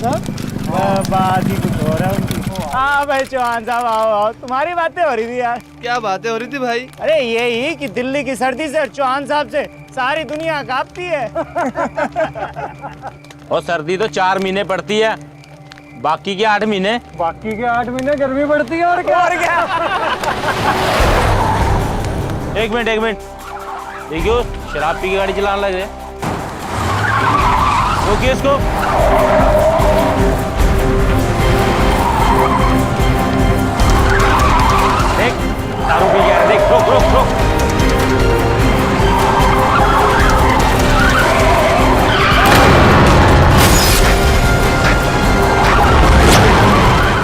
साहब बात ही कुछ हो रहा है उनकी। हाँ भाई चौहान साहब आओ आओ, तुम्हारी बातें हो रही थी यार। क्या बातें हो रही थी भाई? अरे यही कि दिल्ली की सर्दी से चौहान साहब से सारी दुनिया कांपती है। और सर्दी तो 4 महीने पड़ती है, बाकी के 8 महीने। बाकी के 8 महीने गर्मी पड़ती है और क्या एक मिनट ये क्यों शराब पी के गाड़ी चलाने लगे? रोकिए इसको। देख दारू पी के आ रहा है, देख रोक रोक रोक।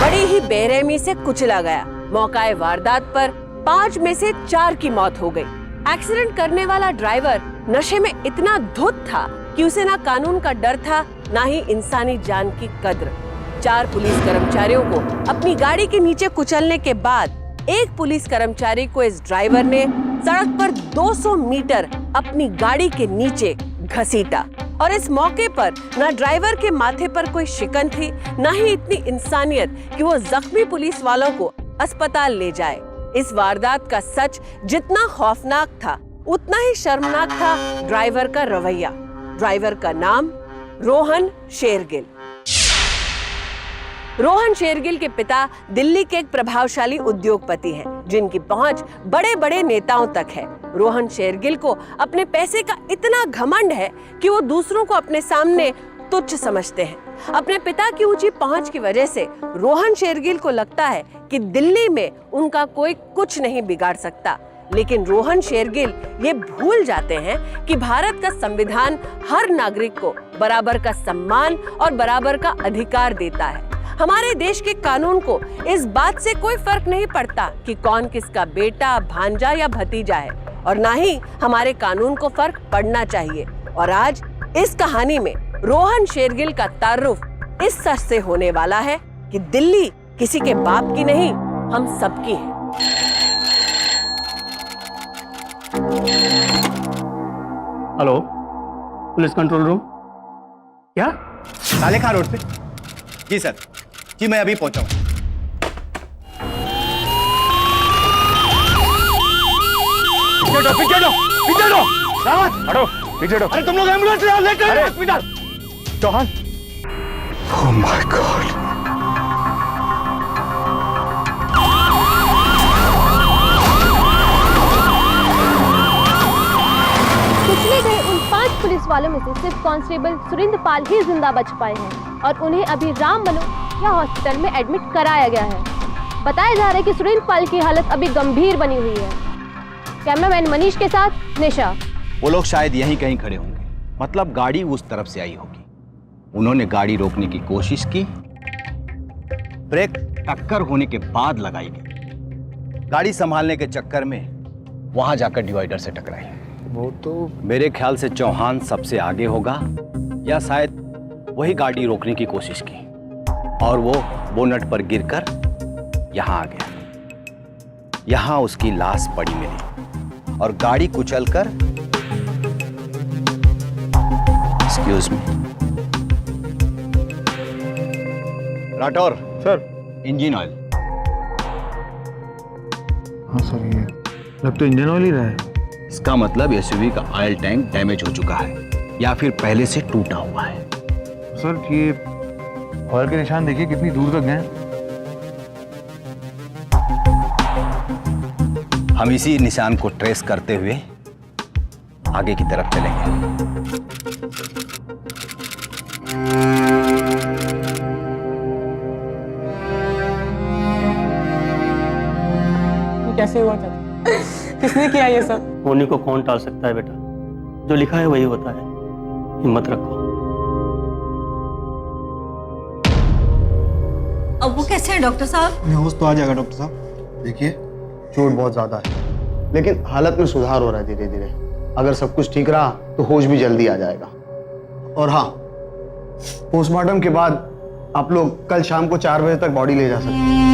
बड़ी ही बेरहमी से कुचला गया। मौकाए वारदात पर 5 में से 4 की मौत हो गई। एक्सीडेंट करने वाला ड्राइवर नशे में इतना धुत था कि उसे ना कानून का डर था, ना ही इंसानी जान की कद्र। 4 पुलिस कर्मचारियों को अपनी गाड़ी के नीचे कुचलने के बाद एक पुलिस कर्मचारी को इस ड्राइवर ने सड़क पर 200 मीटर अपनी गाड़ी के नीचे घसीटा। और इस मौके पर ना ड्राइवर के माथे पर कोई शिकन थी, ना ही इतनी इंसानियत कि वो जख्मी पुलिस वालों को अस्पताल ले जाए। इस वारदात का सच जितना खौफनाक था, उतना ही शर्मनाक था ड्राइवर का रवैया। ड्राइवर का नाम रोहन शेरगिल। रोहन शेरगिल के पिता दिल्ली के एक प्रभावशाली उद्योगपति हैं, जिनकी पहुंच बड़े बड़े नेताओं तक है। रोहन शेरगिल को अपने पैसे का इतना घमंड है कि वो दूसरों को अपने सामने तुच्छ समझते हैं। अपने पिता की ऊंची पहुंच की वजह से रोहन शेरगिल को लगता है कि दिल्ली में उनका कोई कुछ नहीं बिगाड़ सकता। लेकिन रोहन शेरगिल ये भूल जाते हैं कि भारत का संविधान हर नागरिक को बराबर का सम्मान और बराबर का अधिकार देता है। हमारे देश के कानून को इस बात से कोई फर्क नहीं पड़ता कि कौन किसका बेटा, भांजा या भतीजा है, और ना ही हमारे कानून को फर्क पड़ना चाहिए। और आज इस कहानी में रोहन शेरगिल का तारुफ इस सच से होने वाला है कि दिल्ली किसी के बाप की नहीं, हम सबकी है। Hello, police control room. क्या? सालेखा रोड पे? जी सर, जी मैं अभी पहुंचा हूं। पीछे हटो। हटो, पीछे हटो। अरे तुम लोग एम्बुलेंस लेकर hospital. Chauhan. Oh my God. कुचले गए उन 5 पुलिस वालों में से सिर्फ कांस्टेबल सुरेंद्र पाल ही जिंदा बच पाए हैं और उन्हें अभी राम मनोहर हॉस्पिटल में एडमिट कराया गया है। बताया जा रहा है कि सुरेंद्र पाल की हालत अभी गंभीर बनी हुई है। कैमरामैन मनीष के साथ निशा। वो लोग शायद यहीं कहीं खड़े होंगे, मतलब गाड़ी उस तरफ से आई होगी। उन्होंने गाड़ी रोकने की कोशिश की, ब्रेक टक्कर होने के बाद लगाई गई। गाड़ी संभालने के चक्कर में वहां जाकर डिवाइडर से टकराई। वो तो मेरे ख्याल से चौहान सबसे आगे होगा, या शायद वही गाड़ी रोकने की कोशिश की और वो बोनट पर गिरकर यहां आ गया। यहां उसकी लाश पड़ी मिली और गाड़ी कुचलकर, excuse me, Rathore sir. Engine oil. हाँ सर, ये लग तो इंजन ऑयल ही रहा है। इसका मतलब एसयूवी का ऑयल टैंक डैमेज हो चुका है या फिर पहले से टूटा हुआ है। सर ये ऑयल के निशान देखिए कितनी दूर तक गए। हम इसी निशान को ट्रेस करते हुए आगे की तरफ चलेंगे। कैसे हुआ था? किसने किया ये सब? होने को कौन टाल सकता है बेटा, जो लिखा है वही होता है। हिम्मत रखो। अब वो कैसे है डॉक्टर साहब? होश तो आ जाएगा डॉक्टर साहब। देखिए चोट बहुत ज्यादा है, लेकिन हालत में सुधार हो रहा है धीरे धीरे। अगर सब कुछ ठीक रहा तो होश भी जल्दी आ जाएगा। और हाँ, पोस्टमार्टम के बाद आप लोग कल शाम को 4 बजे तक बॉडी ले जा सकते हैं।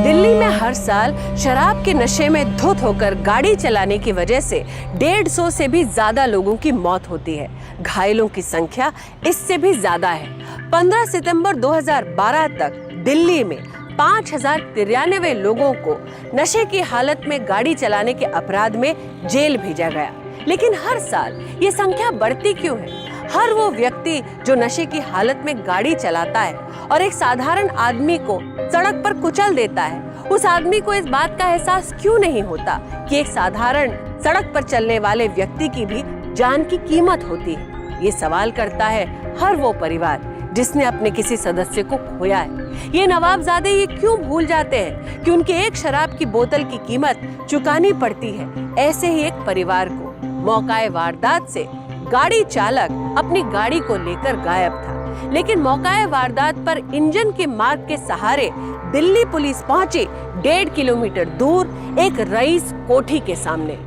दिल्ली में हर हर साल शराब के नशे में धुत होकर गाड़ी चलाने की वजह से 150 से भी ज्यादा लोगों की मौत होती है। घायलों की संख्या इससे भी ज्यादा है। 15 सितंबर 2012 तक दिल्ली में 5093 लोगों को नशे की हालत में गाड़ी चलाने के अपराध में जेल भेजा गया। लेकिन हर साल ये संख्या बढ़ती क्यों है? हर वो व्यक्ति जो नशे की हालत में गाड़ी चलाता है और एक साधारण आदमी को सड़क पर कुचल देता है, उस आदमी को इस बात का एहसास क्यों नहीं होता कि एक साधारण सड़क पर चलने वाले व्यक्ति की भी जान की कीमत होती है? ये सवाल करता है हर वो परिवार जिसने अपने किसी सदस्य को खोया है। ये नवाबजादे ये क्यों भूल जाते हैं कि उनके एक शराब की बोतल की कीमत चुकानी पड़ती है? ऐसे ही एक परिवार को मौकाए वारदात से गाड़ी चालक अपनी गाड़ी को लेकर गायब था, लेकिन मौकाए वारदात पर इंजन के मार्ग के सहारे दिल्ली पुलिस पहुंची 1.5 किलोमीटर दूर एक रईस कोठी के सामने।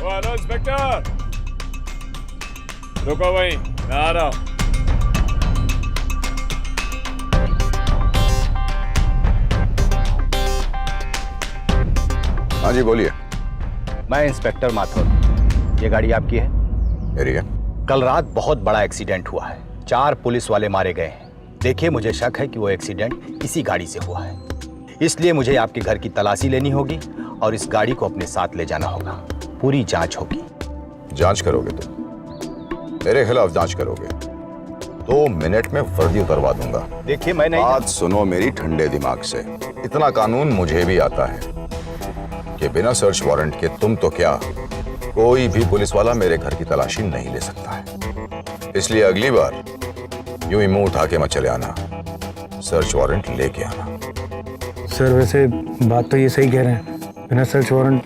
हेलो इंस्पेक्टर, रुको वहीं, मैं आ रहा हूं। हाँ जी बोलिए। मैं इंस्पेक्टर माथुर। ये गाड़ी आपकी है? मेरी है। कल रात बहुत बड़ा एक्सीडेंट हुआ है, 4 पुलिस वाले मारे गए हैं। देखिए, मुझे शक है कि वो एक्सीडेंट इसी गाड़ी से हुआ है, इसलिए मुझे आपके घर की तलाशी लेनी होगी और इस गाड़ी को अपने साथ ले जाना होगा। पूरी जांच होगी। जांच करोगे तुम? मेरे खिलाफ जांच करोगे? 2 मिनट में वर्दी उतरवा दूंगा। देखिए, मैं नहीं। बात सुनो मेरी ठंडे दिमाग से। इतना कानून मुझे भी आता है कि बिना सर्च वारंट के तुम तो क्या, कोई भी पुलिस वाला मेरे घर की तलाशी नहीं ले सकता है। इसलिए अगली बार यूं ही मुंह उठा के मत चले आना, सर्च वारंट लेके आना। सर वैसे बात तो ये सही कह रहे हैं, बिना सर्च वारंट।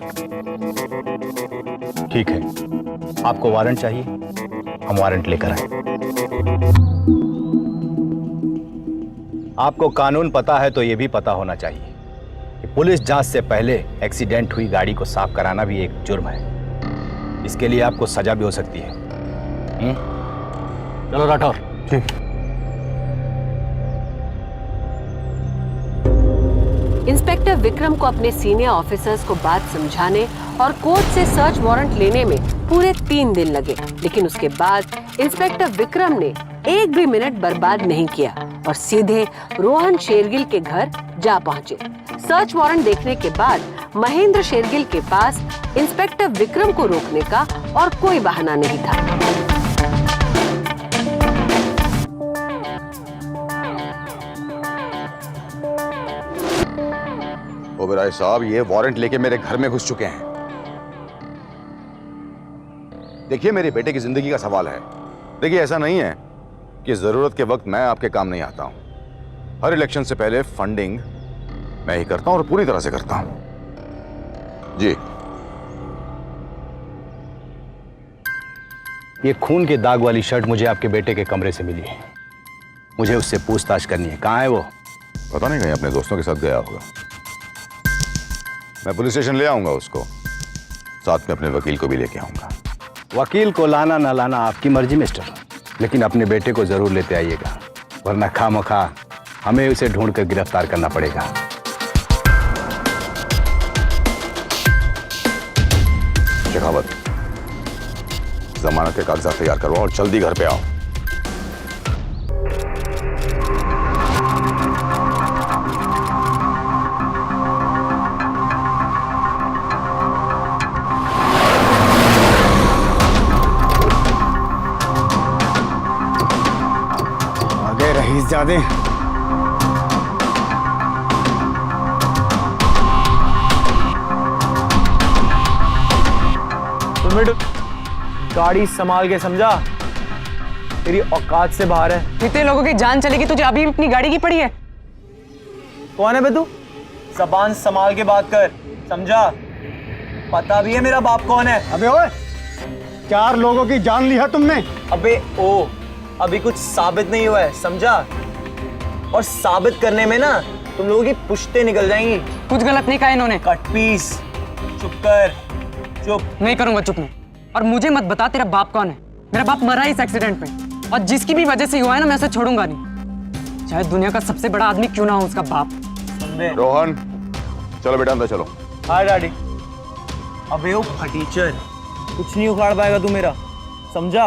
ठीक है, आपको वारंट चाहिए, हम वारंट लेकर आए। आपको कानून पता है तो ये भी पता होना चाहिए कि पुलिस जांच से पहले एक्सीडेंट हुई गाड़ी को साफ कराना भी एक जुर्म है। इसके लिए आपको सजा भी हो सकती है। चलो राठौर। ठीक। इंस्पेक्टर विक्रम को अपने सीनियर ऑफिसर्स को बात समझाने और कोर्ट से सर्च वारंट लेने में पूरे 3 दिन लगे, लेकिन उसके बाद इंस्पेक्टर विक्रम ने एक भी मिनट बर्बाद नहीं किया और सीधे रोहन शेरगिल के घर जा पहुंचे। सर्च वारंट देखने के बाद महेंद्र शेरगिल के पास इंस्पेक्टर विक्रम को रोकने का और कोई बहाना नहीं था। ओबेरॉय साहब, ये वारंट लेके मेरे घर में घुस चुके हैं। देखिए, मेरे बेटे की जिंदगी का सवाल है। देखिए, ऐसा नहीं है कि जरूरत के वक्त मैं आपके काम नहीं आता हूं। हर इलेक्शन से पहले फंडिंग मैं ही करता हूं और पूरी तरह से करता हूं। जी। ये खून के दाग वाली शर्ट मुझे आपके बेटे के कमरे से मिली है। मुझे उससे पूछताछ करनी है। कहाँ है वो? पता नहीं, कहीं अपने दोस्तों के साथ गया होगा। मैं पुलिस स्टेशन ले आऊंगा उसको, साथ में अपने वकील को भी लेके आऊंगा। वकील को लाना ना लाना आपकी मर्जी मिस्टर, लेकिन अपने बेटे को जरूर लेते आइएगा, वरना खामखा हमें उसे ढूंढकर गिरफ्तार करना पड़ेगा। शेखावत, जमानत के कागजात तैयार करवाओ और जल्दी घर पे आओ। आगे रहीस ज्यादा। गाड़ी संभाल के, समझा? तेरी औकात से बाहर है। कितने लोगों की जान चलेगी तुझे अभी अपनी गाड़ी की पड़ी है। कौन है बे तू? जबान संभाल के बात कर, समझा? पता भी है मेरा बाप कौन है। अबे ओए, 4 लोगों की जान ली है तुमने। अबे ओ, अभी कुछ साबित नहीं हुआ है, समझा? और साबित करने में ना तुम लोगों की पुश्ते निकल जाएंगी। कुछ गलत नहीं कहा इन्होंने। कट पीस, चुप कर, चुप। नहीं करूंगा चुप मैं। और मुझे मत बता तेरा बाप कौन है। मेरा बाप मरा इस एक्सीडेंट में, और जिसकी भी वजह से हुआ है ना, मैं उसे छोड़ूंगा नहीं, चाहे दुनिया का सबसे बड़ा आदमी क्यों ना हो उसका बाप। रोहन, चलो बेटा अंदर चलो। हाँ डैडी। अबे वो फटीचर, कुछ नहीं उखाड़ पाएगा तू मेरा, समझा?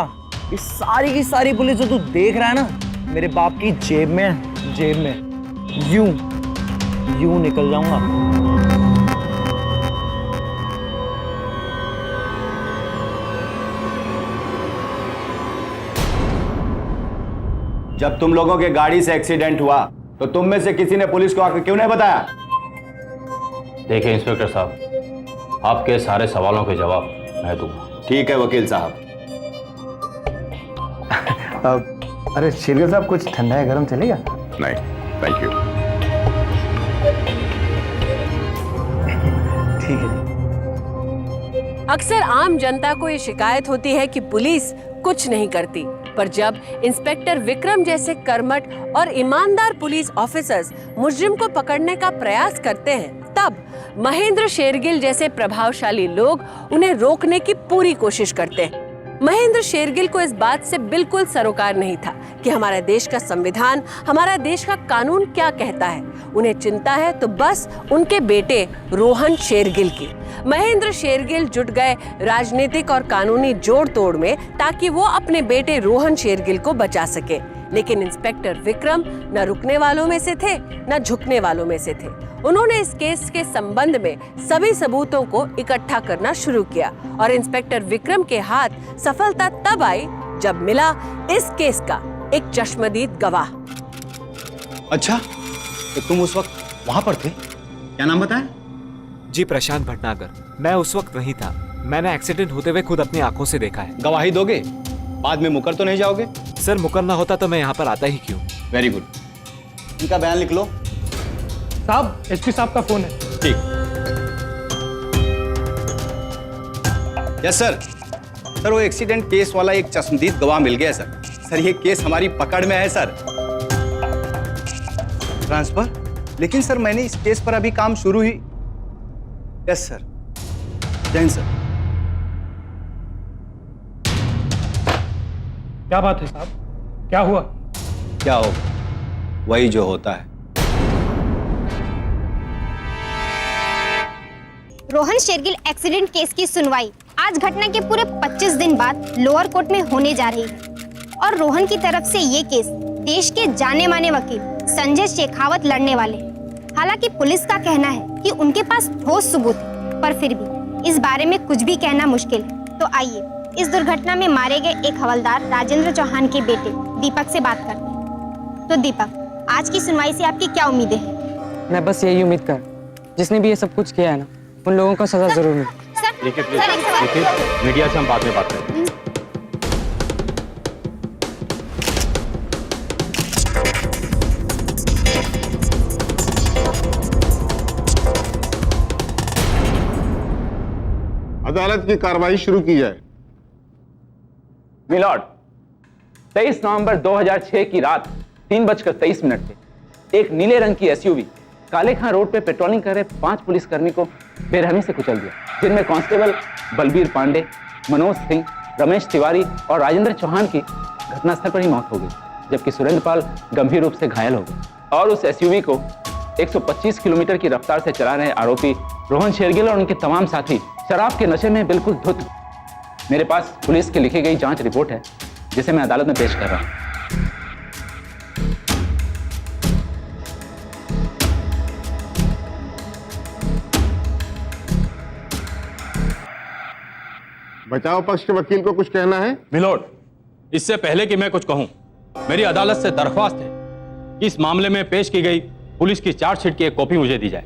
ये सारी की सारी पुलिस जो तू देख रहा है ना, मेरे बाप की जेब में है, जेब में। यूं निकल जाऊंगा। जब तुम लोगों के गाड़ी से एक्सीडेंट हुआ तो तुम में से किसी ने पुलिस को आकर क्यों नहीं बताया? देखिए इंस्पेक्टर साहब, आपके सारे सवालों के जवाब मैं दूंगा। ठीक है वकील साहब। अरे शेरगिल साहब, कुछ ठंडा है गर्म चलेगा? नहीं, थैंक यू। ठीक है। अक्सर आम जनता को ये शिकायत होती है कि पुलिस कुछ नहीं करती, पर जब इंस्पेक्टर विक्रम जैसे कर्मठ और ईमानदार पुलिस ऑफिसर्स मुजरिम को पकड़ने का प्रयास करते हैं, तब महेंद्र शेरगिल जैसे प्रभावशाली लोग उन्हें रोकने की पूरी कोशिश करते हैं। महेंद्र शेरगिल को इस बात से बिल्कुल सरोकार नहीं था कि हमारा देश का संविधान, हमारा देश का कानून क्या कहता है। उन्हें चिंता है तो बस उनके बेटे रोहन शेरगिल की। महेंद्र शेरगिल जुट गए राजनीतिक और कानूनी जोड़ तोड़ में ताकि वो अपने बेटे रोहन शेरगिल को बचा सके। लेकिन इंस्पेक्टर विक्रम न रुकने वालों में से थे न झुकने वालों में से थे। उन्होंने इस केस के संबंध में सभी सबूतों को इकट्ठा करना शुरू किया और इंस्पेक्टर विक्रम के हाथ सफलता तब आई जब मिला इस केस का एक चश्मदीद गवाह। अच्छा, तो तुम उस वक्त वहां पर थे? क्या नाम बताया? जी प्रशांत भटनागर। मैं उस वक्त वहीं था। मैंने एक्सीडेंट होते हुए खुद अपनी आंखों से देखा है। गवाही दोगे? बाद में मुकर तो नहीं जाओगे? सर, मुकर ना होता तो मैं यहाँ पर आता ही क्यों। Very good. इनका बयान लिख लो। साहब, एसपी साहब का फोन है। ठीक। Yes sir. सर, वो एक्सीडेंट केस वाला एक चश्मदीद गवाह मिल गया सर। सर, ये केस हमारी पकड़ में है सर। ट्रांसफर? लेकिन सर, मैंने इस केस पर अभी काम शुरू ही। Yes sir. जैन सर। क्या बात है साहब, क्या हुआ? क्या होगा? वही जो होता है। रोहन शेरगिल एक्सीडेंट केस की सुनवाई आज घटना के पूरे 25 दिन बाद लोअर कोर्ट में होने जा रही है और रोहन की तरफ से ये केस देश के जाने माने वकील संजय शेखावत लड़ने वाले हैं। हालांकि पुलिस का कहना है कि उनके पास ठोस सबूत है, पर फिर भी इस बारे में कुछ भी कहना मुश्किल है। तो आइए इस दुर्घटना में मारे गए एक हवलदार राजेंद्र चौहान के बेटे दीपक से बात करते हैं। तो दीपक, आज की सुनवाई से आपकी क्या उम्मीदें हैं? मैं बस यही उम्मीद कर, जिसने भी ये सब कुछ किया है ना, उन लोगों को सजा जरूर मिले। देखिए प्लीज, देखिए मीडिया से हम बाद में बात करेंगे। अदालत की कार्रवाई शुरू की जाए। मिलॉर्ड, 23 नवंबर 2006 की रात 3:23 पे एक नीले रंग की एसयूवी काले खां रोड पे पेट्रोलिंग कर रहे 5 पुलिसकर्मी को बेरहमी से कुचल दिया, जिनमें कांस्टेबल बलबीर पांडे, मनोज सिंह, रमेश तिवारी और राजेंद्र चौहान की घटनास्थल पर ही मौत हो गई, जबकि सुरेंद्र पाल गंभीर रूप से घायल हो गए। और उस एसयूवी को 125 किलोमीटर की रफ्तार से चला रहे आरोपी रोहन शेरगिल और उनके तमाम साथी शराब के नशे में बिल्कुल धुत। मेरे पास पुलिस की लिखी गई जांच रिपोर्ट है, जिसे मैं अदालत में पेश कर रहा हूं। बचाव पक्ष के वकील को कुछ कहना है? मिलोड, इससे पहले कि मैं कुछ कहूं, मेरी अदालत से दरख्वास्त है कि इस मामले में पेश की गई पुलिस की चार्जशीट की एक कॉपी मुझे दी जाए,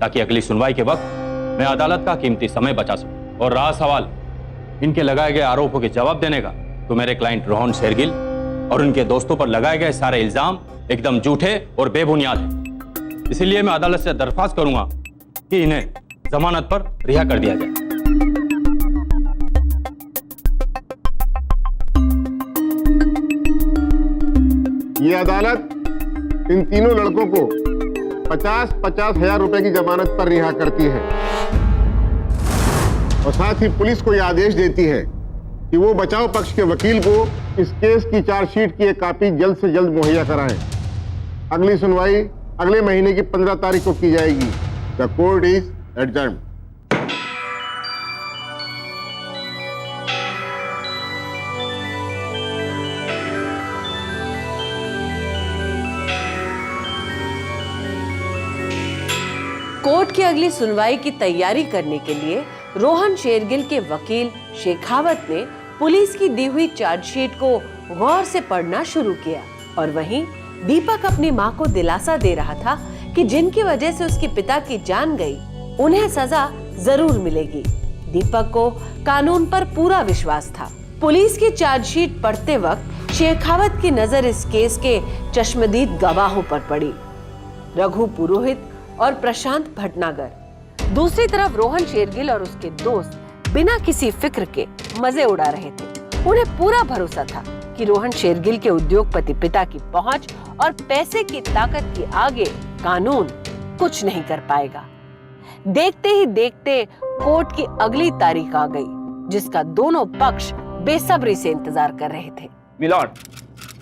ताकि अगली सुनवाई के वक्त मैं अदालत का कीमती समय बचा सकूं। और रहा सवाल इनके लगाए गए आरोपों के जवाब देने का, तो मेरे क्लाइंट रोहन शेरगिल और उनके दोस्तों पर लगाए गए सारे इल्जाम एकदम झूठे और बेबुनियाद हैं। इसीलिए मैं अदालत से दरख्वास्त करूंगा कि इन्हें जमानत पर रिहा कर दिया जाए। ये अदालत इन तीनों लड़कों को 50-50 हजार रुपए की जमानत पर रिहा करती है और साथ ही पुलिस को यह आदेश देती है कि वो बचाव पक्ष के वकील को इस केस की चार्जशीट की एक कॉपी जल्द से जल्द मुहैया कराएं। अगली सुनवाई अगले महीने की 15 तारीख को की जाएगी। The court is adjourned. Court की अगली सुनवाई की तैयारी करने के लिए रोहन शेरगिल के वकील शेखावत ने पुलिस की दी हुई चार्जशीट को गौर से पढ़ना शुरू किया और वहीं दीपक अपनी मां को दिलासा दे रहा था कि जिनकी वजह से उसके पिता की जान गई उन्हें सजा जरूर मिलेगी। दीपक को कानून पर पूरा विश्वास था। पुलिस की चार्जशीट पढ़ते वक्त शेखावत की नजर इस केस के चश्मदीद गवाहों पर पड़ी, रघु पुरोहित और प्रशांत भटनागर। दूसरी तरफ रोहन शेरगिल और उसके दोस्त बिना किसी फिक्र के मजे उड़ा रहे थे। उन्हें पूरा भरोसा था कि रोहन शेरगिल के उद्योगपति पिता की पहुंच और पैसे की ताकत के आगे कानून कुछ नहीं कर पाएगा। देखते ही देखते कोर्ट की अगली तारीख आ गई, जिसका दोनों पक्ष बेसब्री से इंतजार कर रहे थे। मिलॉर्ड,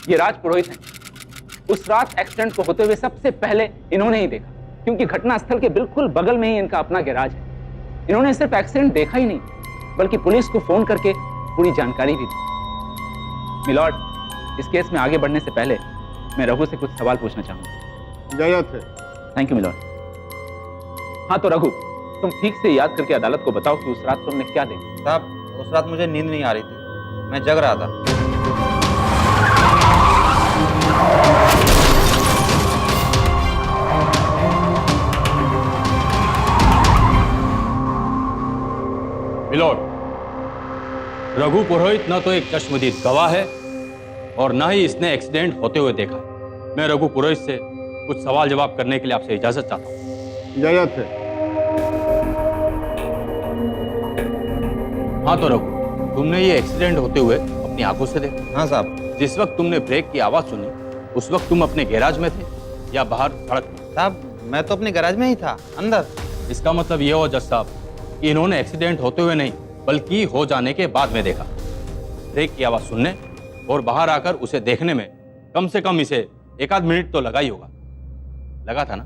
ये राज पुरोहित हैं। उस रात एक्सीडेंट को होते हुए सबसे पहले इन्होंने ही देखा, क्योंकि घटना स्थल के बिल्कुल बगल में ही इनका अपना गैराज है। इन्होंने सिर्फ एक्सीडेंट देखा ही नहीं, बल्कि पुलिस को फोन करके पूरी जानकारी भी दी। मिलॉर्ड, इस केस में आगे बढ़ने से पहले मैं रघु से कुछ सवाल पूछना चाहूंगा। इजाजत है। Thank you milord. हाँ तो रघु, तुम ठीक से याद करके अदालत को बताओ कि उस रात तुमने क्या देखा। साहब, उस रात मुझे नींद नहीं आ रही थी, मैं जग रहा था। मिलॉर्ड, रघु पुरोहित न तो एक चश्मदीद गवाह है और न ही इसने एक्सीडेंट होते हुए देखा। मैं रघु पुरोहित से कुछ सवाल जवाब करने के लिए आपसे इजाजत चाहता हूँ। इजाजत है। हाँ तो रघु, तुमने ये एक्सीडेंट होते हुए अपनी आंखों से देखा? हाँ साहब। जिस वक्त तुमने ब्रेक की आवाज सुनी उस वक्त तुम अपने गैराज में थे या बाहर सड़क पर? साहब, मैं तो अपने गैराज में ही था, अंदर। इसका मतलब ये हुआ जज साहब कि इन्होंने एक्सीडेंट होते हुए नहीं बल्कि हो जाने के बाद में देखा। ब्रेक की आवाज सुनने और बाहर आकर उसे देखने में कम से कम इसे 1-8 मिनट तो लगा ही होगा। लगा था ना?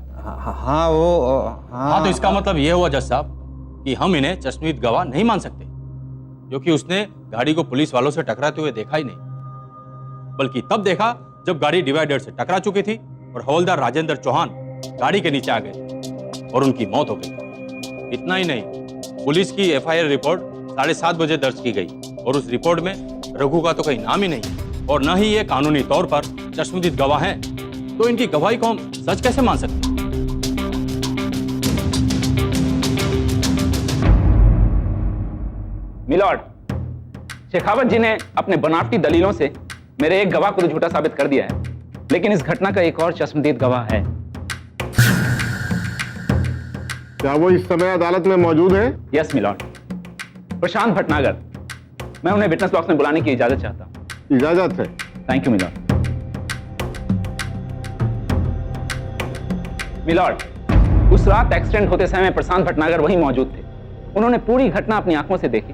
हाँ वो हाँ तो इसका मतलब ये हुआ जज साहब कि हम इन्हें चश्मदीद गवाह नहीं मान सकते, क्योंकि उसने गाड़ी को पुलिस वालों से टकराते हुए देखा ही नहीं, बल्कि तब देखा जब गाड़ी डिवाइडर से टकरा चुकी थी और हवलदार राजेंद्र चौहान गाड़ी के नीचे आ गए और उनकी मौत हो गई। इतना ही नहीं, पुलिस की एफआईआर रिपोर्ट 7:30 बजे दर्ज की गई और उस रिपोर्ट में रघु का तो कहीं नाम ही नहीं और न ही ये कानूनी तौर पर चश्मदीद गवाह हैं, तो इनकी गवाही को हम सच कैसे मान सकते हैं? मिलॉर्ड, शेखावत जी ने अपने बनावटी दलीलों से मेरे एक गवाह को तो झूठा साबित कर दिया है, लेकिन इस घटना का एक और चश्मदीद गवाह है। क्या वो इस समय अदालत में मौजूद है? यस मिलॉर्ड, प्रशांत भटनागर। मैं उन्हें विटनेस बॉक्स में बुलाने की इजाजत चाहता हूं। इजाजत है। Thank you milord. मिलॉर्ड, उस रात एक्सीडेंट होते समय प्रशांत भटनागर वहीं मौजूद थे। उन्होंने पूरी घटना अपनी आंखों से देखी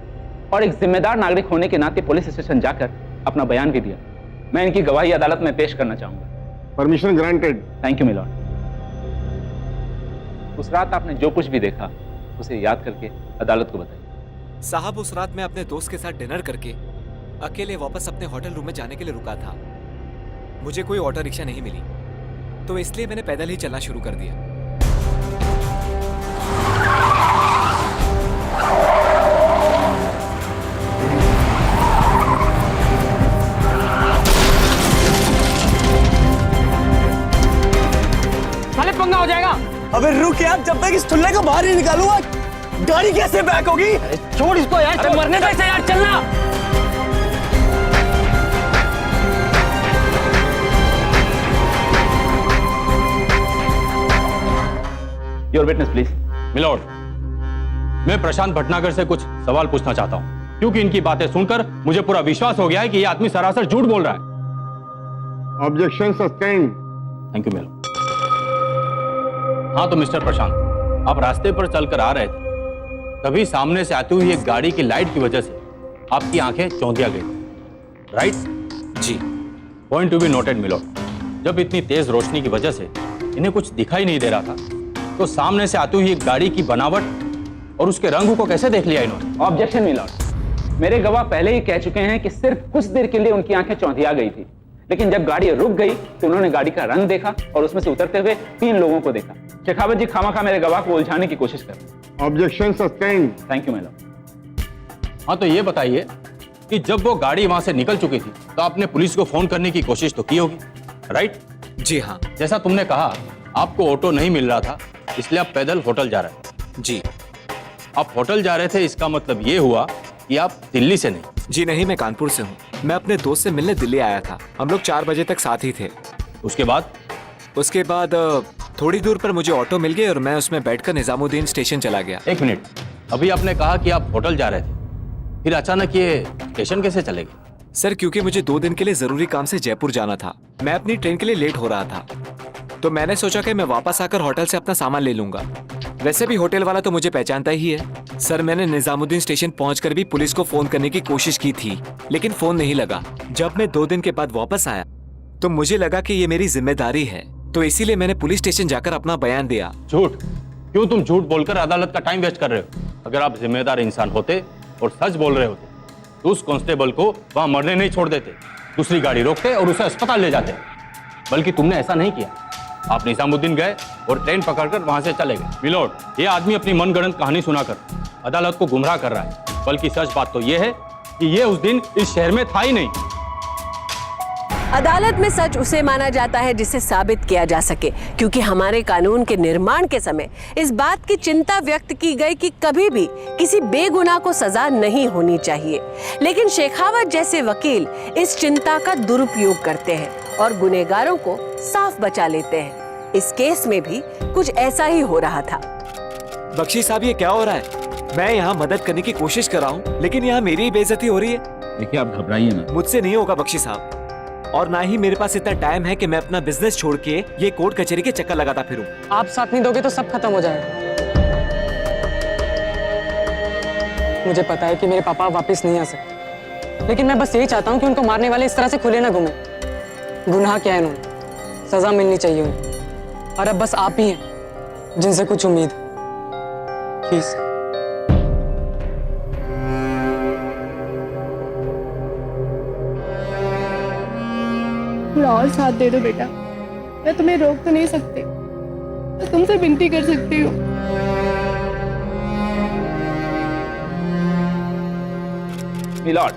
और एक जिम्मेदार नागरिक होने के नाते पुलिस स्टेशन जाकर अपना बयान भी दिया। मैं इनकी गवाही अदालत में पेश करना चाहूंगा। Permission granted. Thank you milord. उस रात आपने जो कुछ भी देखा उसे याद करके अदालत को बताइए। साहब, उस रात मैं अपने दोस्त के साथ डिनर करके अकेले वापस अपने होटल रूम में जाने के लिए रुका था। मुझे कोई ऑटो रिक्शा नहीं मिली, तो इसलिए मैंने पैदल ही चलना शुरू कर दिया। साले पंगा हो जाएगा। अबे रुक यार, जब तक इस ठुल्ले को बाहर नहीं निकालूंगा गाड़ी कैसे बैक होगी? छोड़ इसको यार, अरे मरने दे इसे यार, चलना। Your witness please. मिलॉर्ड, मैं प्रशांत भटनागर से कुछ सवाल पूछना चाहता हूं, क्योंकि इनकी बातें सुनकर मुझे पूरा विश्वास हो गया है कि यह आदमी सरासर झूठ बोल रहा है। Objection sustained. Thank you milord. हाँ तो मिस्टर प्रशांत, आप रास्ते पर चलकर आ रहे थे, तभी सामने से आती हुई एक गाड़ी की लाइट की वजह से आपकी आंखें चौंधिया गई, राइट? जी। Point to be noted milord. जब इतनी तेज रोशनी की वजह से इन्हें कुछ दिखाई नहीं दे रहा था, तो सामने से आती हुई एक गाड़ी की बनावट और उसके रंग को कैसे देख लिया इन्होंने? ऑब्जेक्शन मिलॉर्ड, मेरे गवाह पहले ही कह चुके हैं कि सिर्फ कुछ देर के लिए उनकी आंखें चौंधिया गई थी, लेकिन जब गाड़ी रुक गई तो उन्होंने गाड़ी का रंग देखा और उसमें से उतरते हुए 3 लोगों को देखा। शेखावत जी खामखा मेरे गवाह को उलझाने की कोशिश कर रहे हैं। Objection sustained. Thank you milord. हाँ तो ये बताइए कि जब वो गाड़ी वहां से निकल चुकी थी तो आपने पुलिस को फोन करने की कोशिश तो की होगी, राइट? जी हाँ। जैसा तुमने कहा आपको ऑटो नहीं मिल रहा था, इसलिए आप पैदल होटल जा रहे थे। जी। आप होटल जा रहे थे, इसका मतलब ये हुआ कि आप दिल्ली से नहीं? जी नहीं, मैं कानपुर से हूँ। मैं अपने दोस्त से मिलने दिल्ली आया था। हम लोग 4 बजे तक साथ ही थे। उसके बाद थोड़ी दूर पर मुझे ऑटो मिल गई और मैं उसमें बैठकर निजामुद्दीन स्टेशन चला गया। एक मिनट, अभी आपने कहा कि आप होटल जा रहे थे, फिर अचानक ये स्टेशन कैसे चले गए? सर क्योंकि मुझे 2 दिन के लिए जरूरी काम से जयपुर जाना था, मैं अपनी ट्रेन के लिए लेट हो रहा था, तो मैंने सोचा कि मैं वापस आकर होटल से अपना सामान ले लूंगा। वैसे भी होटल वाला तो मुझे पहचानता ही है। सर मैंने निजामुद्दीन स्टेशन पहुंचकर भी पुलिस को फोन करने की कोशिश की थी, लेकिन फोन नहीं लगा। जब मैं 2 दिन के बाद वापस आया तो मुझे लगा कि ये मेरी जिम्मेदारी है, तो इसीलिए मैंने पुलिस स्टेशन जाकर अपना बयान दिया। झूठ? क्यों तुम झूठ बोलकर अदालत का टाइम वेस्ट कर रहे हो? अगर आप जिम्मेदार इंसान होते और सच बोल रहे होते तो उस कांस्टेबल को वहां मरने नहीं छोड़ देते, दूसरी गाड़ी रोकते और उसे अस्पताल ले जाते। बल्कि तुमने ऐसा नहीं किया, आप निजामुद्दीन गए और ट्रेन पकड़कर वहां से चले गए। मिलोड, ये आदमी अपनी मनगढ़ंत कहानी सुनाकर अदालत को गुमराह कर रहा है, बल्कि सच बात तो ये है कि ये उस दिन इस शहर में था ही नहीं। अदालत में सच उसे माना जाता है जिसे साबित किया जा सके, क्योंकि हमारे कानून के निर्माण के समय इस बात की चिंता व्यक्त की गई कि कभी भी किसी बेगुनाह को सजा नहीं होनी चाहिए। लेकिन शेखावत जैसे वकील इस चिंता का दुरुपयोग करते हैं और गुनहगारों को साफ बचा लेते हैं। इस केस में भी कुछ ऐसा ही हो रहा था। बख्शी साहब ये क्या हो रहा है? मैं यहाँ मदद करने की कोशिश कर रहा हूँ, लेकिन यहाँ मेरी ही बेइज्जती हो रही है। देखिए आप घबराइए ना, मुझसे नहीं होगा बख्शी साहब, और ना ही मेरे पास इतना टाइम है कि मैं अपना बिजनेस छोड़ के ये कोर्ट कचहरी के चक्कर लगाता फिरूं। आप साथ नहीं दोगे तो सब खत्म हो जाएगा। मुझे पता है कि मेरे पापा वापस नहीं आ सकते, लेकिन मैं बस यही चाहता हूँ कि उनको मारने वाले इस तरह से खुले ना घूमे। गुनाह क्या है इन्होंने, सजा मिलनी चाहिए उन्हें, और अब बस आप ही हैं जिनसे कुछ उम्मीद। प्लीज। थोड़ा और साथ दे दो बेटा, मैं तुम्हें रोक तो नहीं सकती, तो तुमसे विनती कर सकती हूँ। मिलॉर्ड,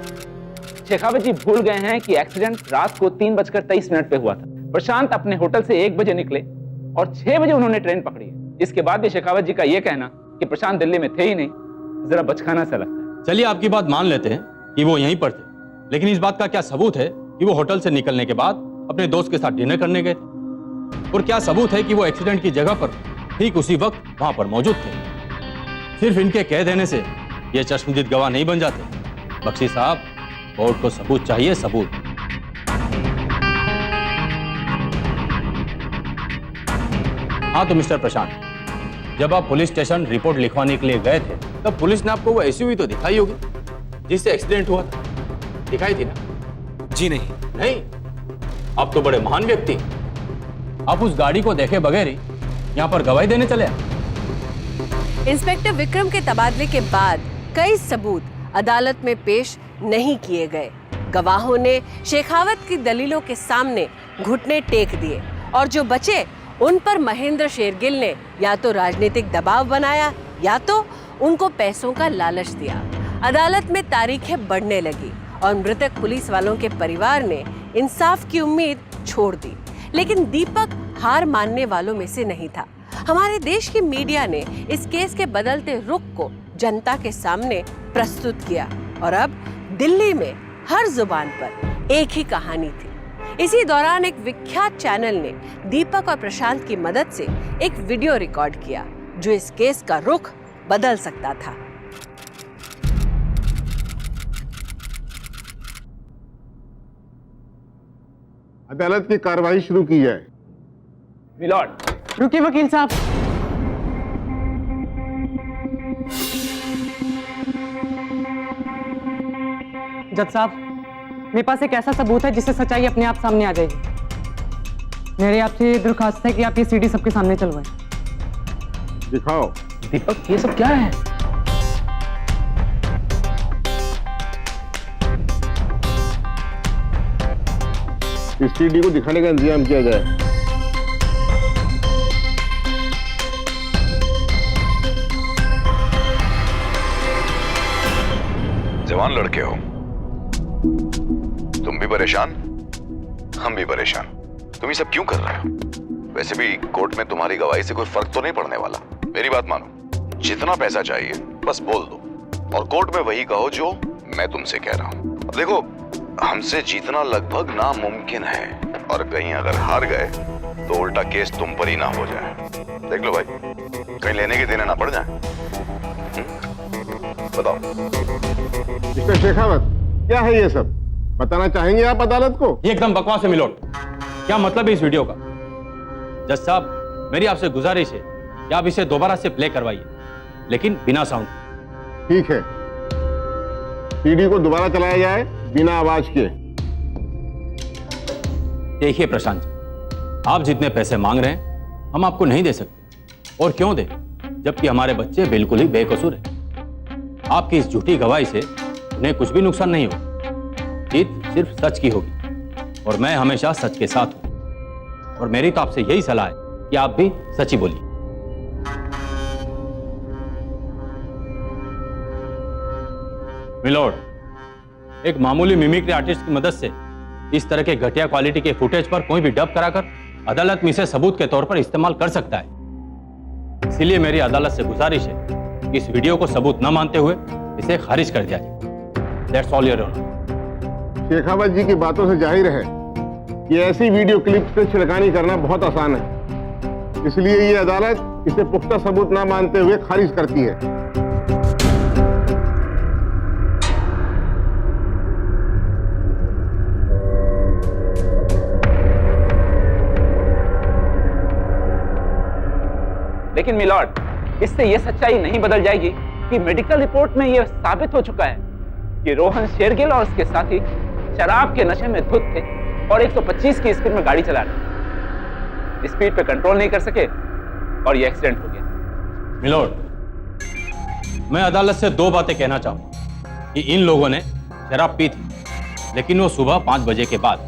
शेखावत जी भूल गए हैं कि एक्सीडेंट रात को 3:23 पे हुआ था। प्रशांत अपने होटल से 1 बजे निकले और 6 बजे उन्होंने ट्रेन पकड़ी है। इसके बाद भी शेखावत जी का यह कहना कि प्रशांत दिल्ली में थे ही नहीं, जरा बचकाना सा लगता है। चलिए आपकी बात मान लेते हैं कि वो यहीं पर थे, लेकिन इस बात का क्या सबूत है कि वो होटल से निकलने के बाद अपने दोस्त के साथ डिनर करने गए थे? और क्या सबूत है कि वो एक्सीडेंट की जगह पर ठीक उसी वक्त वहां पर मौजूद थे? सिर्फ इनके कह देने से ये चश्मदीद गवाह नहीं बन जाते। बख्शी साहब, कोर्ट को सबूत चाहिए, सबूत। हाँ तो मिस्टर प्रशांत, जब आप पुलिस स्टेशन रिपोर्ट लिखवाने के लिए गए थे तब पुलिस ने आपको वो एसयूवी तो दिखाई होगी जिससे एक्सीडेंट हुआ था, दिखाई थी ना? जी नहीं। नहीं? आप तो बड़े महान व्यक्ति, आप उस गाड़ी को देखे बगैर ही यहाँ पर गवाही देने चले आए। इंस्पेक्टर विक्रम के तबादले के बाद कई सबूत अदालत में पेश नहीं किए गए। गवाहों ने शेखावत की दलीलों के सामने घुटने टेक दिए और जो बचे उन पर महेंद्र शेरगिल ने या तो राजनीतिक दबाव बनाया या तो उनको पैसों का लालच दिया। अदालत में तारीखें बढ़ने लगी और मृतक पुलिस वालों के परिवार ने इंसाफ की उम्मीद छोड़ दी। लेकिन दीपक हार मानने वालों में से नहीं था। हमारे देश की मीडिया ने इस केस के बदलते रुख को जनता के सामने प्रस्तुत किया और अब दिल्ली में हर जुबान पर एक ही कहानी थी। इसी दौरान एक विख्यात चैनल ने दीपक और प्रशांत की मदद से एक वीडियो रिकॉर्ड किया जो इस केस का रुख बदल सकता था। अदालत की कार्रवाई शुरू की जाए। मिलॉर्ड। रुकिए वकील साहब, जज साहब, मेरे पास एक ऐसा सबूत है जिससे सच्चाई अपने आप सामने आ जाएगी। मेरी आपसे ये दरख्वास्त है कि आप ये सीडी सबके सामने चलवाएं। दिखाओ। दीपक, ये सब क्या है? इस सीडी को दिखाने का इंतजाम किया जाए। जवान लड़के हो, तुम भी परेशान, हम भी परेशान। तुम ये सब क्यों कर रहे हो? वैसे भी कोर्ट में तुम्हारी गवाही से कोई फर्क तो नहीं पड़ने वाला। मेरी बात मानो, जितना पैसा चाहिए बस बोल दो और कोर्ट में वही कहो जो मैं तुमसे कह रहा हूं। अब देखो, हमसे जीतना लगभग नामुमकिन है और कहीं अगर हार गए तो उल्टा केस तुम पर ही ना हो जाए। देख लो भाई, कहीं लेने के देने ना पड़ जाए। बताओ। मिस्टर शेखावत, क्या है ये सब? बताना चाहेंगे आप अदालत को? ये एकदम बकवास है मिलोट। क्या मतलब है इस वीडियो का? जज साहब, मेरी आपसे गुजारिश है कि आप इसे दोबारा से प्ले करवाइए, लेकिन बिना साउंड। ठीक है, सीडी को दोबारा चलाया जाए बिना आवाज के। देखिए प्रशांत जी, आप जितने पैसे मांग रहे हैं हम आपको नहीं दे सकते। और क्यों दे, जबकि हमारे बच्चे बिल्कुल ही बेकसूर हैं। आपकी इस झूठी गवाही से उन्हें कुछ भी नुकसान नहीं होगा। जीत सिर्फ सच की होगी और मैं हमेशा सच के साथ हूं। और मेरी तो आपसे यही सलाह है कि आप भी सच ही बोलिए। मिलोड, एक मामूली मिमिक्री आर्टिस्ट की मदद से इस तरह के घटिया क्वालिटी के फुटेज पर कोई भी डब कराकर अदालत में इसे सबूत के तौर पर इस्तेमाल कर सकता है। इसीलिए मेरी अदालत से गुजारिश है कि इस वीडियो को सबूत न मानते हुए इसे खारिज कर दिया जाए। That's all your honor। Shekhawat जी की बातों से जाहिर है कि ऐसी वीडियो क्लिप से छिड़कानी करना बहुत आसान है, इसलिए ये अदालत इसे पुख्ता सबूत ना मानते हुए खारिज करती है। लेकिन मिलॉर्ड, इससे यह सच्चाई नहीं बदल जाएगी कि मेडिकल रिपोर्ट में यह साबित हो चुका है कि रोहन शेरगिल और उसके साथी शराब के नशे में धुत थे और 125 की स्पीड में गाड़ी चला रहे। स्पीड पे कंट्रोल नहीं कर सके और यह एक्सीडेंट हो गया। मिलोड, मैं अदालत से दो बातें कहना चाहूंगा कि इन लोगों ने शराब पी थी, लेकिन वो सुबह 5 बजे के बाद,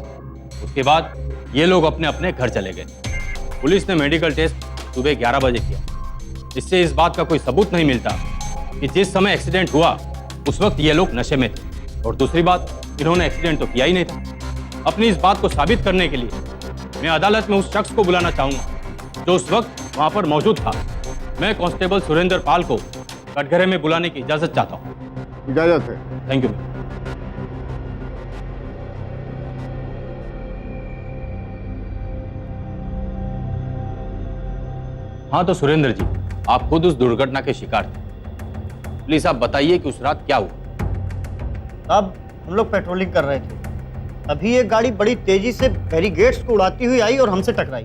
उसके बाद ये लोग अपने अपने घर चले गए। पुलिस ने मेडिकल टेस्ट सुबह 11 बजे किया, इससे इस बात का कोई सबूत नहीं मिलता कि जिस समय एक्सीडेंट हुआ उस वक्त ये लोग नशे में थे। और दूसरी बात, इन्होंने एक्सीडेंट तो किया ही नहीं था। अपनी इस बात को साबित करने के लिए मैं अदालत में उस शख्स को बुलाना चाहूंगा जो उस वक्त वहां पर मौजूद था। मैं कांस्टेबल सुरेंद्र पाल को कटघरे में बुलाने की इजाजत चाहता हूँ। इजाजत है। Thank you. हाँ तो सुरेंद्र जी, आप खुद उस दुर्घटना के शिकार थे। प्लीज आप बताइए कि उस रात क्या हुआ। अब हम लोग पेट्रोलिंग कर रहे थे, अभी एक गाड़ी बड़ी तेजी से बैरिकेड्स को उड़ाती हुई आई और हमसे टकराई,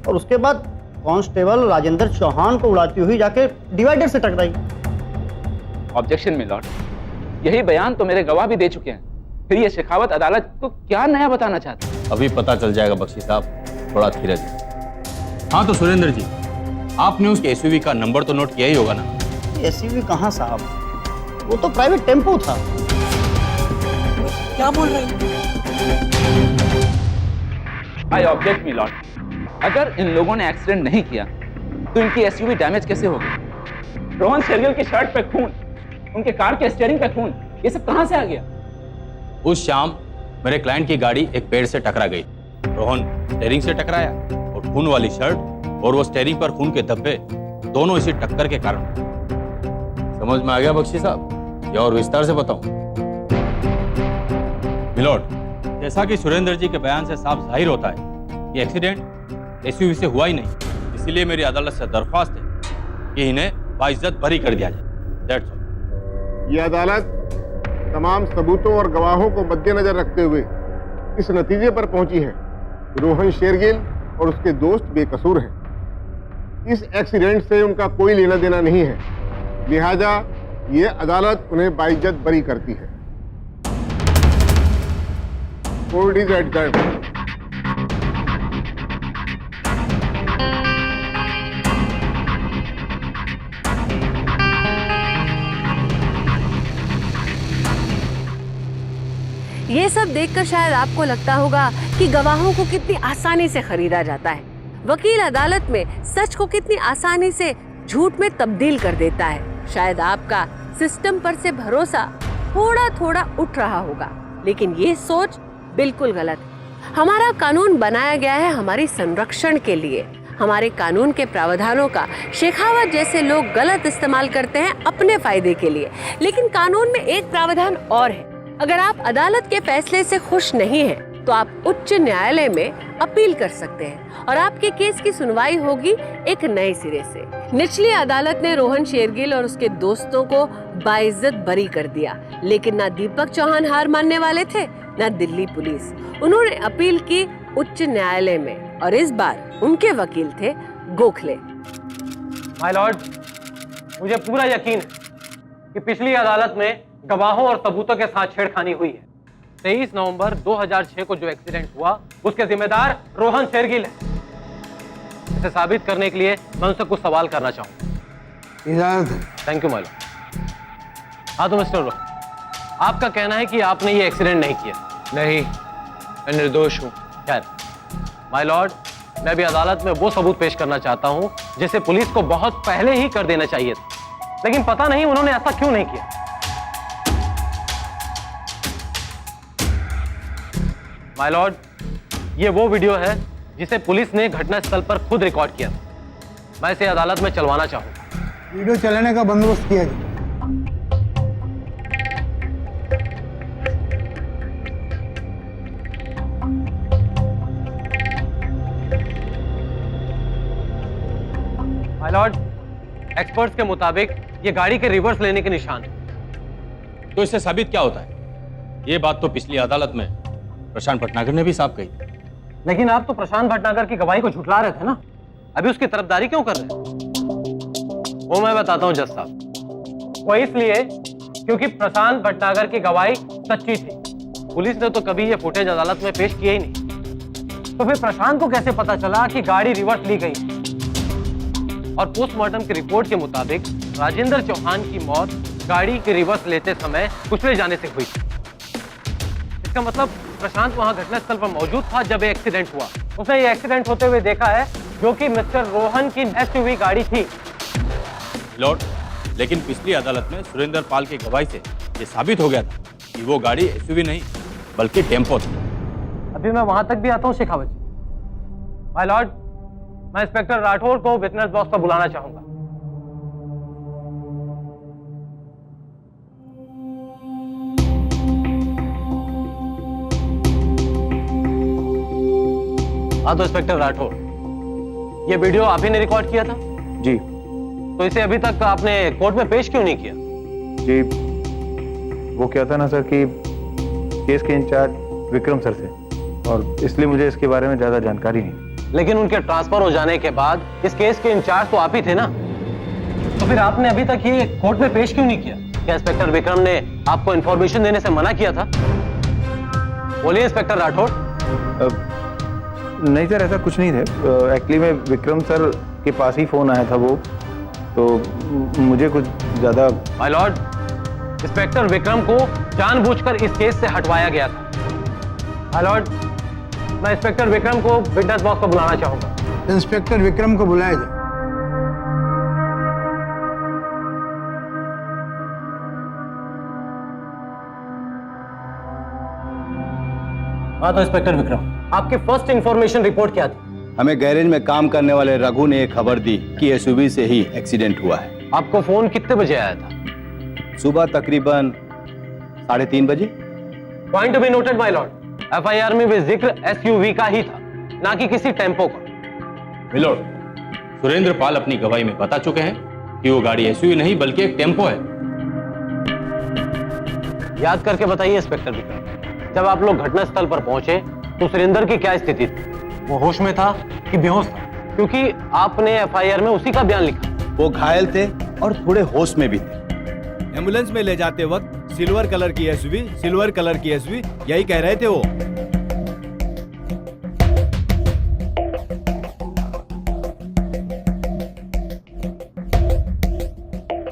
और उसके बाद कांस्टेबल राजेंद्र चौहान को उड़ाती हुई जाके डिवाइडर से टकराई। ऑब्जेक्शन मिलॉर्ड, यही बयान तो मेरे गवाह भी दे चुके हैं। फिर ये शेखावत अदालत को क्या नया बताना चाहता है? अभी पता चल जाएगा बख्शी साहब, थोड़ा धीरज। हाँ तो सुरेंद्र जी, आपने उस एसयूवी का नंबर तो नोट किया ही होगा ना? एसयूवी कहाँ साहब, वो तो प्राइवेट टेम्पो था। क्या बोल रहे हैं? आई ऑब्जेक्ट मिलॉर्ड, अगर इन लोगों ने एक्सीडेंट नहीं किया तो इनकी एसयूवी डैमेज कैसे होगी? रोहन शेरगिल की शर्ट पे खून, उनके कार के स्टीयरिंग पे खून, ये सब कहां से आ गया? उस शाम मेरे क्लाइंट की गाड़ी एक पेड़ से टकरा गई। रोहन स्टीयरिंग से टकराया और खून वाली शर्ट और वो स्टीयरिंग पर खून के धब्बे दोनों इसी टक्कर के कारण। समझ में आ गया बख्शी साहब, या और विस्तार से बताऊं? मिलोड, जैसा कि सुरेंद्र जी के बयान से साफ जाहिर होता है कि एक्सीडेंट एसयूवी से हुआ ही नहीं, इसीलिए मेरी अदालत से दरख्वास्त है कि इन्हें बाइज्जत बरी कर दिया जाए। That's all. यह अदालत तमाम सबूतों और गवाहों को मद्देनजर रखते हुए इस नतीजे पर पहुंची है, रोहन शेरगिल और उसके दोस्त बेकसूर हैं। इस एक्सीडेंट से उनका कोई लेना देना नहीं है, लिहाजा ये अदालत उन्हें बाइज्जत बरी करती है। Court is adjourned. ये सब देखकर शायद आपको लगता होगा कि गवाहों को कितनी आसानी से खरीदा जाता है, वकील अदालत में सच को कितनी आसानी से झूठ में तब्दील कर देता है। शायद आपका सिस्टम पर से भरोसा थोड़ा थोड़ा उठ रहा होगा, लेकिन ये सोच बिल्कुल गलत है। हमारा कानून बनाया गया है हमारी संरक्षण के लिए। हमारे कानून के प्रावधानों का शेखावत जैसे लोग गलत इस्तेमाल करते हैं अपने फायदे के लिए। लेकिन कानून में एक प्रावधान और है, अगर आप अदालत के फैसले से खुश नहीं हैं, तो आप उच्च न्यायालय में अपील कर सकते हैं और आपके केस की सुनवाई होगी एक नए सिरे से। निचली अदालत ने रोहन शेरगिल और उसके दोस्तों को बाइज्जत बरी कर दिया, लेकिन ना दीपक चौहान हार मानने वाले थे, ना दिल्ली पुलिस। उन्होंने अपील की उच्च न्यायालय में और इस बार उनके वकील थे गोखले। माय लॉर्ड, मुझे पूरा यकीन है कि पिछली अदालत में गवाहों और सबूतों के साथ छेड़खानी हुई है। 23 नवंबर 2006 को जो एक्सीडेंट हुआ उसके जिम्मेदार रोहन शेरगिल है। इसे साबित करने के लिए मैं उनसे कुछ सवाल करना चाहूंगा। Thank you my Lord. हाँ तो मिस्टर रोहन, आपका कहना है कि आपने ये एक्सीडेंट नहीं किया? नहीं, मैं निर्दोष हूँ। खैर माय लॉर्ड, मैं भी अदालत में वो सबूत पेश करना चाहता हूँ जिसे पुलिस को बहुत पहले ही कर देना चाहिए था, लेकिन पता नहीं उन्होंने ऐसा क्यों नहीं किया। माय लॉर्ड, ये वो वीडियो है जिसे पुलिस ने घटनास्थल पर खुद रिकॉर्ड किया था। मैं इसे अदालत में चलवाना चाहूंगा। वीडियो चलाने का बंदोबस्त किया जाए। माय लॉर्ड, एक्सपर्ट्स के मुताबिक ये गाड़ी के रिवर्स लेने के निशान हैं। तो इससे साबित क्या होता है? ये बात तो पिछली अदालत में प्रशांत भटनागर ने भी साफ कही थी। लेकिन आप तो प्रशांत भटनागर की गवाही को झुठला रहे थे ना, अभी उसकी तरफदारी क्यों कर रहे हैं? वो मैं बताता हूं जज साहब। वो इसलिए क्योंकि प्रशांत भटनागर की गवाही सच्ची थी। पुलिस ने तो कभी ये फुटेज अदालत में पेश किया ही नहीं, तो फिर प्रशांत को कैसे पता चला कि गाड़ी रिवर्स ली गई? और पोस्टमार्टम की रिपोर्ट के मुताबिक राजेंद्र चौहान की मौत गाड़ी के रिवर्स लेते समय कुचले जाने से हुई। इसका मतलब प्रशांत वहां घटनास्थल पर मौजूद था जब ये एक्सीडेंट हुआ। उसने ये एक्सीडेंट होते हुए देखा है, जो कि मिस्टर रोहन की एसयूवी गाड़ी थी। लॉर्ड, लेकिन पिछली अदालत में सुरेंद्र पाल की गवाही से ये साबित हो गया था कि वो गाड़ी एसयूवी नहीं बल्कि टेम्पो थी। अभी मैं वहां तक भी आता हूं शेखावत जी। माय लॉर्ड, मैं इंस्पेक्टर राठौर को विटनेस बॉक्स पर बुलाना चाहूंगा। हाँ तो इंस्पेक्टर राठौर, ये वीडियो आप ही ने रिकॉर्ड किया था? जी। तो इसे अभी तक आपने कोर्ट में पेश क्यों नहीं किया? जी, वो क्या था ना सर कि केस के इंचार्ज विक्रम सर थे और इसलिए मुझे इसके बारे में ज्यादा जानकारी नहीं। लेकिन उनके ट्रांसफर हो जाने के बाद इस केस के इंचार्ज तो आप ही थे ना, तो फिर आपने अभी तक ये कोर्ट में पेश क्यों नहीं किया? क्या इंस्पेक्टर विक्रम ने आपको इंफॉर्मेशन देने से मना किया था? बोलिए इंस्पेक्टर राठौर। नहीं सर, ऐसा कुछ नहीं है। एक्चुअली में विक्रम सर के पास ही फोन आया था वो, तो मुझे कुछ ज्यादा। माय लॉर्ड, इंस्पेक्टर विक्रम को जानबूझकर इस केस से हटवाया गया था। माय लॉर्ड, मैं इंस्पेक्टर विक्रम को विटनेस बॉक्स पर बुलाना चाहूंगा। इंस्पेक्टर विक्रम को बुलाया जाए। हाँ तो इंस्पेक्टर विक्रम, आपकी फर्स्ट इंफॉर्मेशन रिपोर्ट क्या थी? हमें गैरेज में काम करने वाले रघु ने एक खबर दी कि एसयूवी से ही एक्सीडेंट हुआ है। आपको फोन कितने बजे आया था? सुबह तकरीबन 3:30 बजे। Point to be noted my Lord, FIR में भी जिक्र एसयूवी का ही था, ना कि किसी टेम्पो का। मिलोड, सुरेंद्र पाल अपनी गवाही में बता चुके हैं कि वो गाड़ी एसयूवी नहीं बल्कि एक टेम्पो है। याद करके बताइए इंस्पेक्टर विक्रम, जब आप लोग घटनास्थल पर पहुंचे तो सुरेंद्र की क्या स्थिति थी? वो होश में था कि बेहोश था? क्योंकि आपने एफआईआर में उसी का बयान लिखा। वो घायल थे और थोड़े होश में भी थे। एम्बुलेंस में ले जाते वक्त सिल्वर कलर की एसयूवी यही कह रहे थे वो।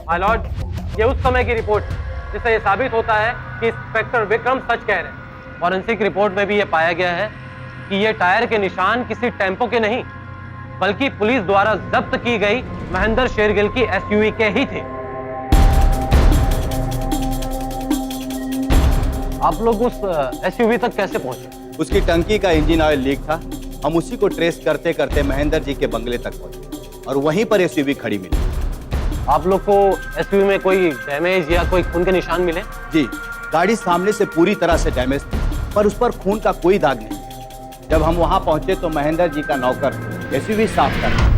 माय लॉर्ड, ये उस समय की रिपोर्ट जिससे ये साबित होता है कि इंस्पेक्टर विक्रम सच कह रहे हैं। फॉरेंसिक रिपोर्ट में भी ये पाया गया है कि ये टायर के निशान किसी टेम्पो के नहीं बल्कि पुलिस द्वारा जब्त की गई महेंद्र शेरगिल की एसयूवी के ही थे। आप लोग उस एसयूवी तक कैसे पहुंचे? उसकी टंकी का इंजन ऑयल लीक था। हम उसी को ट्रेस करते करते महेंद्र जी के बंगले तक पहुंचे और वहीं पर एसयूवी खड़ी मिली। आप लोग को एसयूवी में कोई डैमेज या कोई खून के निशान मिले? जी, गाड़ी सामने से पूरी तरह से डैमेज थी, पर उस पर खून का कोई दाग नहीं। जब हम वहां पहुंचे तो महेंद्र जी का नौकर एसयूवी साफ कर रहा था।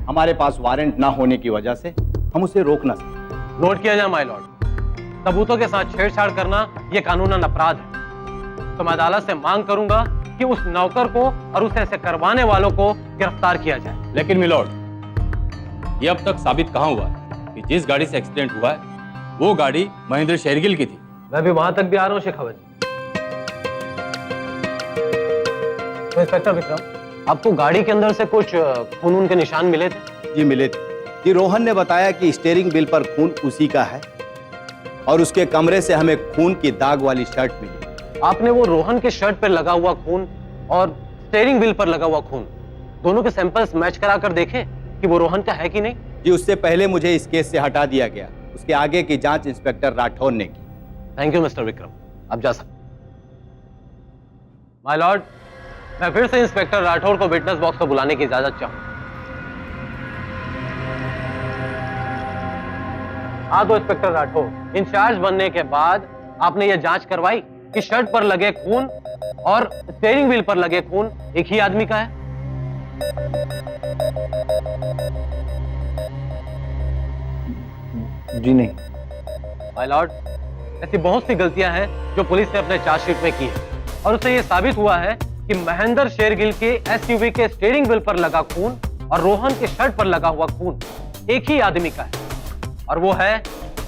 हमारे पास वारंट ना होने की वजह से हम उसे रोक न सके। नोट किया जाए माय लॉर्ड, सबूतों के साथ छेड़छाड़ करना यह कानूनन अपराध है। तो मैं अदालत से मांग करूंगा कि उस नौकर को और उसे ऐसे करवाने वालों को गिरफ्तार किया जाए। लेकिन मिलॉर्ड, ये अब तक साबित कहाँ हुआ है कि जिस गाड़ी से एक्सीडेंट हुआ है वो गाड़ी महेंद्र शेरगिल की थी? मैं भी वहां तक भी आ रहा हूँ शेखावत जी। तो इंस्पेक्टर विक्रम, आपको गाड़ी के अंदर से कुछ खून के निशान मिले थे? जी मिले थे। जी, रोहन ने बताया कि स्टीयरिंग व्हील पर खून उसी का है और उसके कमरे से हमें खून की दाग वाली शर्ट मिली। आपने वो रोहन के शर्ट पर लगा हुआ खून और स्टीयरिंग व्हील पर लगा हुआ खून दोनों के सैंपल्स मैच कराकर देखे कि वो रोहन का है कि नहीं? जी, उससे पहले मुझे इस केस से हटा दिया गया। उसके आगे की जांच इंस्पेक्टर राठौर ने की। थैंक यू मिस्टर विक्रम, आप जा सकते। माय लॉर्ड, मैं फिर से इंस्पेक्टर राठौर को विटनेस बॉक्स पर बुलाने की इजाजत चाहूंगा। हाँ तो इंस्पेक्टर राठौर, इंचार्ज बनने के बाद आपने यह जांच करवाई कि शर्ट पर लगे खून और स्टीयरिंग व्हील पर लगे खून एक ही आदमी का है? जी नहीं। माय लॉर्ड, ऐसी बहुत सी गलतियां हैं जो पुलिस ने अपने चार्जशीट में की है और उससे यह साबित हुआ है कि महेंद्र शेरगिल के एसयूवी के स्टीयरिंग व्हील पर लगा खून और रोहन के शर्ट पर लगा हुआ खून एक ही आदमी का है और वो है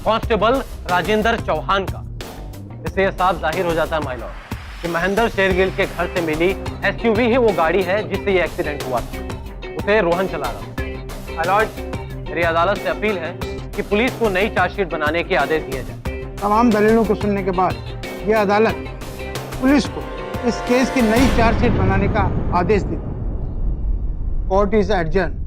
कांस्टेबल राजेंद्र चौहान का। इससे यह साफ जाहिर हो जाता है माय लॉर्ड कि महेंद्र शेरगिल के घर से मिली एसयूवी ही वो गाड़ी है जिससे यह एक्सीडेंट हुआ था। उसे रोहन चला रहा था। माय लॉर्ड, मेरी अदालत से अपील है कि पुलिस को नई चार्जशीट बनाने के आदेश दिए जाए। तमाम दलीलों को सुनने के बाद यह अदालत पुलिस को इस केस की नई चार्जशीट बनाने का आदेश देती है। Court is adjourn.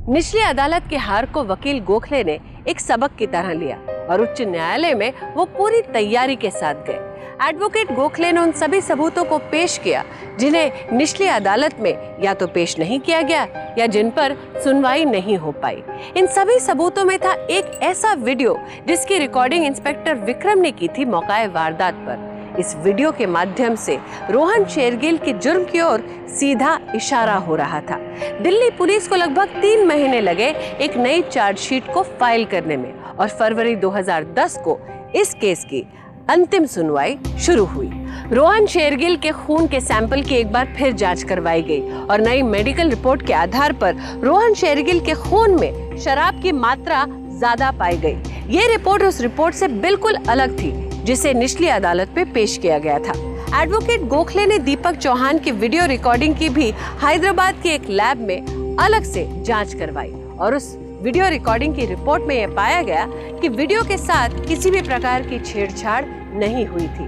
निचली अदालत के हार को वकील गोखले ने एक सबक की तरह लिया और उच्च न्यायालय में वो पूरी तैयारी के साथ गए। एडवोकेट गोखले ने उन सभी सबूतों को पेश किया जिन्हें निचली अदालत में या तो पेश नहीं किया गया या जिन पर सुनवाई नहीं हो पाई। इन सभी सबूतों में था एक ऐसा वीडियो जिसकी रिकॉर्डिंग इंस्पेक्टर विक्रम ने की थी मौकाए वारदात पर। इस वीडियो के माध्यम से रोहन शेरगिल के जुर्म की ओर सीधा इशारा हो रहा था। दिल्ली पुलिस को लगभग 3 महीने लगे एक नई चार्जशीट को फाइल करने में और फरवरी 2010 को इस केस की अंतिम सुनवाई शुरू हुई। रोहन शेरगिल के खून के सैंपल की एक बार फिर जांच करवाई गई और नई मेडिकल रिपोर्ट के आधार पर रोहन शेरगिल के खून में शराब की मात्रा ज्यादा पाई गई। ये रिपोर्ट उस रिपोर्ट से बिल्कुल अलग थी जिसे निचली अदालत में पेश किया गया था। एडवोकेट गोखले ने दीपक चौहान की वीडियो रिकॉर्डिंग की भी हैदराबाद के एक लैब में अलग से जांच करवाई और उस वीडियो रिकॉर्डिंग की रिपोर्ट में यह पाया गया कि वीडियो के साथ किसी भी प्रकार की छेड़छाड़ नहीं हुई थी।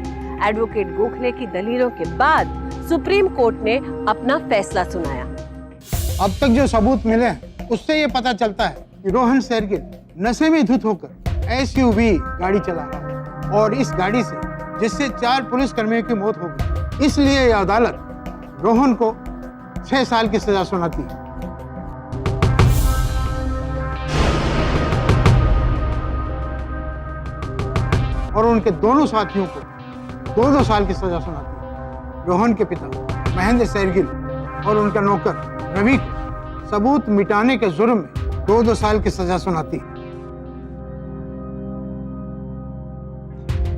एडवोकेट गोखले की दलीलों के बाद सुप्रीम कोर्ट ने अपना फैसला सुनाया। अब तक जो सबूत मिले उससे ये पता चलता है कि रोहन शेरगिल नशे में धुत होकर एसयूवी गाड़ी चला रहा और इस गाड़ी से जिससे 4 पुलिसकर्मियों की मौत हो गई। इसलिए यह अदालत रोहन को 6 साल की सजा सुनाती है। और उनके दोनों साथियों को 2-2 साल की सजा सुनाती है। रोहन के पिता महेंद्र शेरगिल और उनका नौकर रवि को सबूत मिटाने के जुर्म में 2-2 साल की सजा सुनाती है।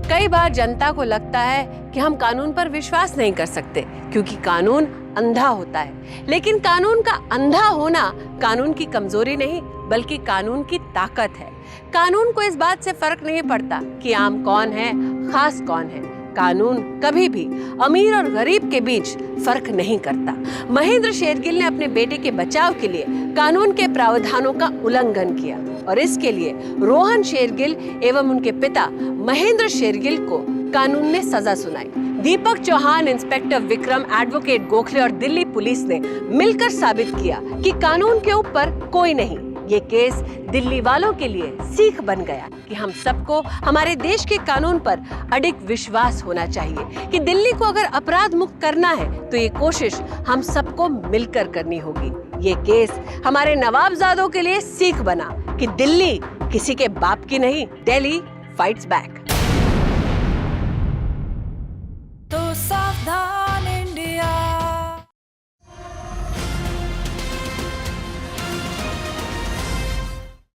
कई बार जनता को लगता है कि हम कानून पर विश्वास नहीं कर सकते क्योंकि कानून अंधा होता है, लेकिन कानून का अंधा होना कानून की कमजोरी नहीं बल्कि कानून की ताकत है। कानून को इस बात से फर्क नहीं पड़ता कि आम कौन है, खास कौन है। कानून कभी भी अमीर और गरीब के बीच फर्क नहीं करता। महेंद्र शेरगिल ने अपने बेटे के बचाव के लिए कानून के प्रावधानों का उल्लंघन किया और इसके लिए रोहन शेरगिल एवं उनके पिता महेंद्र शेरगिल को कानून ने सजा सुनाई। दीपक चौहान, इंस्पेक्टर विक्रम, एडवोकेट गोखले और दिल्ली पुलिस ने मिलकर साबित किया कि कानून के ऊपर कोई नहीं। ये केस दिल्ली वालों के लिए सीख बन गया कि हम सबको हमारे देश के कानून पर अडिग विश्वास होना चाहिए कि दिल्ली को अगर अपराध मुक्त करना है तो ये कोशिश हम सबको मिलकर करनी होगी। ये केस हमारे नवाबजादों के लिए सीख बना कि दिल्ली किसी के बाप की नहीं, दिल्ली फाइट्स बैक। तो सावधान